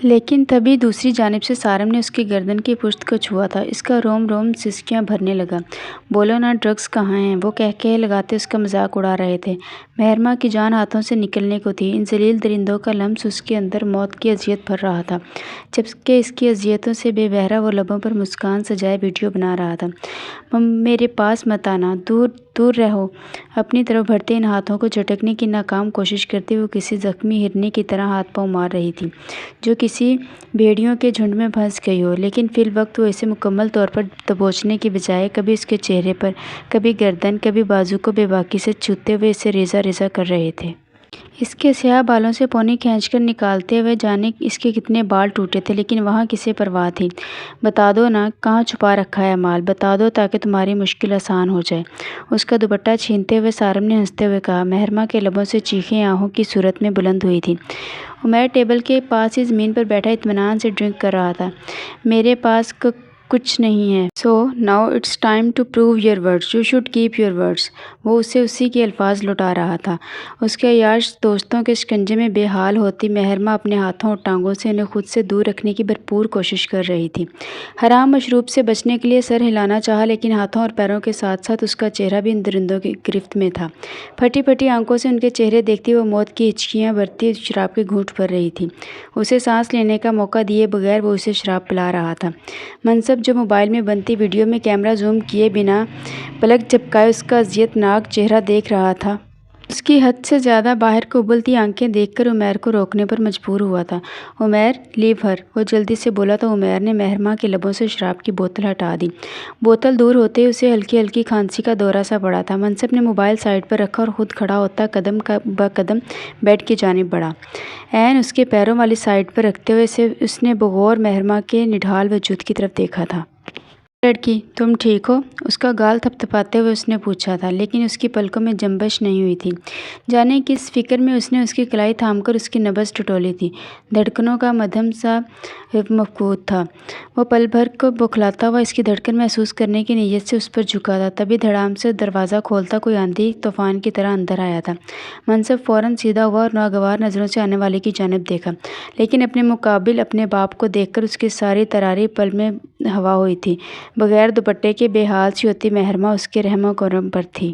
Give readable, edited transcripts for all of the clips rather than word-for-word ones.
لیکن تبھی دوسری جانب سے سارم نے اس کی گردن کی پشت کو چھوا تھا۔ اس کا روم روم سسکیاں بھرنے لگا۔ بولو نا، ڈرگس کہاں ہیں؟ وہ کہے لگاتے اس کا مذاق اڑا رہے تھے۔ مہرما کی جان ہاتھوں سے نکلنے کو تھی۔ ان ذلیل درندوں کا لمس اس کے اندر موت کی اذیت بھر رہا تھا، جبکہ اس کی اذیتوں سے بے بہرا وہ لبوں پر مسکان سجائے ویڈیو بنا رہا تھا۔ میرے پاس مت آنا، دور دور رہو۔ اپنی طرف بڑھتے ان ہاتھوں کو جھٹکنے کی ناکام کوشش کرتے وہ کسی زخمی ہرنی کی طرح ہاتھ پاؤں مار رہی تھی جو کسی بھیڑیوں کے جھنڈ میں پھنس گئی ہو، لیکن فی الوقت وہ اسے مکمل طور پر دبوچنے کی بجائے کبھی اس کے چہرے پر، کبھی گردن، کبھی بازو کو بے باکی سے چھوتے ہوئے اسے ریزہ ریزہ کر رہے تھے۔ اس کے سیاہ بالوں سے پونی کھینچ کر نکالتے ہوئے جانے اس کے کتنے بال ٹوٹے تھے، لیکن وہاں کسے پرواہ تھی؟ بتا دو نا، کہاں چھپا رکھا ہے مال؟ بتا دو تاکہ تمہاری مشکل آسان ہو جائے۔ اس کا دوپٹہ چھینتے ہوئے سارم نے ہنستے ہوئے کہا۔ مہرما کے لبوں سے چیخیں آہوں کی صورت میں بلند ہوئی تھیں۔ عمیر ٹیبل کے پاس ہی زمین پر بیٹھا اطمینان سے ڈرنک کر رہا تھا۔ میرے پاس کچھ نہیں ہے۔ So now it's time to prove your words. You should keep your words. وہ اسے اسی کے الفاظ لوٹا رہا تھا۔ اس کے عیاش دوستوں کے شکنجے میں بے حال ہوتی مہرما اپنے ہاتھوں اور ٹانگوں سے انہیں خود سے دور رکھنے کی بھرپور کوشش کر رہی تھی۔ حرام مشروب سے بچنے کے لیے سر ہلانا چاہا، لیکن ہاتھوں اور پیروں کے ساتھ ساتھ اس کا چہرہ بھی ان درندوں کی گرفت میں تھا۔ پھٹی پھٹی آنکھوں سے ان کے چہرے دیکھتی وہ موت کی ہچکیاں بھرتی شراب کے گھونٹ بھر رہی تھی۔ اسے سانس لینے کا موقع دیے بغیر وہ اسے شراب پلا رہا تھا۔ منصب جو موبائل میں بنتی ویڈیو میں کیمرہ زوم کیے بنا پلک جھپکائے اس کا اذیت ناک چہرہ دیکھ رہا تھا۔ اس کی حد سے زیادہ باہر کو ابلتی آنکھیں دیکھ کر عمیر کو روکنے پر مجبور ہوا تھا۔ عمیر، لیو ہر، وہ جلدی سے بولا تو عمیر نے مہرما کے لبوں سے شراب کی بوتل ہٹا دی۔ بوتل دور ہوتے ہی اسے ہلکی ہلکی کھانسی کا دورہ سا پڑا تھا۔ منصب نے موبائل سائیڈ پر رکھا اور خود کھڑا ہوتا قدم بہ قدم بیڈ کی جانب بڑھا۔ عین اس کے پیروں والی سائیڈ پر رکھتے ہوئے اس نے بغور مہرما کے نڈھال وجود کی طرف دیکھا تھا۔ لڑکی، تم ٹھیک ہو؟ اس کا گال تھپ تھپاتے ہوئے اس نے پوچھا تھا، لیکن اس کی پلکوں میں جنبش نہیں ہوئی تھی۔ جانے کس فکر میں اس نے اس کی کلائی تھام کر اس کی نبض ٹٹولی تھی۔ دھڑکنوں کا مدھم سا مفقود تھا۔ وہ پل بھر کو بوکھلاتا ہوا اس کی دھڑکن محسوس کرنے کی نیت سے اس پر جھکا تھا، تبھی دھڑام سے دروازہ کھولتا کوئی آندھی طوفان کی طرح اندر آیا تھا۔ منصب فوراً سیدھا ہوا اور ناگوار نظروں سے آنے والے کی جانب دیکھا، لیکن اپنے مقابل اپنے باپ کو دیکھ کر اس کی ساری تراری پل میں ہوا ہوئی تھی۔ بغیر دوپٹے کے بے حال سی ہوتی مہرما اس کے رحم و کرم پر تھی۔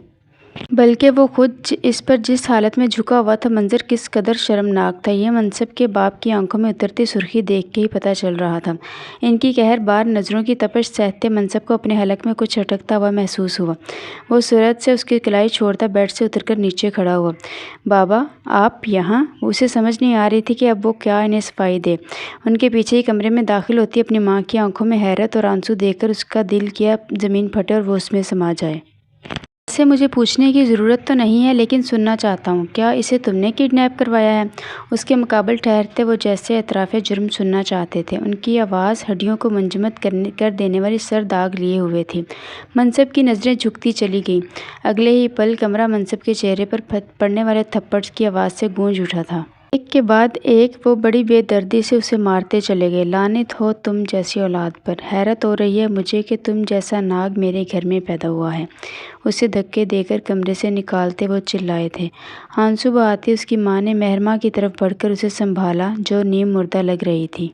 بلکہ وہ خود اس پر جس حالت میں جھکا ہوا تھا، منظر کس قدر شرمناک تھا، یہ منصب کے باپ کی آنکھوں میں اترتی سرخی دیکھ کے ہی پتہ چل رہا تھا۔ ان کی قہر بار نظروں کی تپش سہتے منصب کو اپنے حلق میں کچھ اٹکتا ہوا محسوس ہوا۔ وہ سرعت سے اس کی کلائی چھوڑتا بیڈ سے اتر کر نیچے کھڑا ہوا۔ بابا، آپ یہاں؟ اسے سمجھ نہیں آ رہی تھی کہ اب وہ کیا انہیں صفائی دے۔ ان کے پیچھے ہی کمرے میں داخل ہوتی اپنی ماں کی آنکھوں میں حیرت اور آنسو دیکھ کر اس کا دل کیا زمین پھٹے اور وہ اس میں سما جائے۔ اسے مجھے پوچھنے کی ضرورت تو نہیں ہے، لیکن سننا چاہتا ہوں، کیا اسے تم نے کڈنیپ کروایا ہے؟ اس کے مقابل ٹھہرتے وہ جیسے اعتراف جرم سننا چاہتے تھے۔ ان کی آواز ہڈیوں کو منجمد کر دینے والی سر داغ لیے ہوئے تھی۔ منصب کی نظریں جھکتی چلی گئیں۔ اگلے ہی پل کمرہ منصب کے چہرے پر پڑنے والے تھپڑ کی آواز سے گونج اٹھا تھا۔ ایک کے بعد ایک وہ بڑی بے دردی سے اسے مارتے چلے گئے۔ لعنت ہو تم جیسی اولاد پر! حیرت ہو رہی ہے مجھے کہ تم جیسا ناگ میرے گھر میں پیدا ہوا ہے۔ اسے دھکے دے کر کمرے سے نکالتے وہ چلائے تھے۔ آنسو بہاتی اس کی ماں نے مہرما کی طرف بڑھ کر اسے سنبھالا جو نیم مردہ لگ رہی تھی۔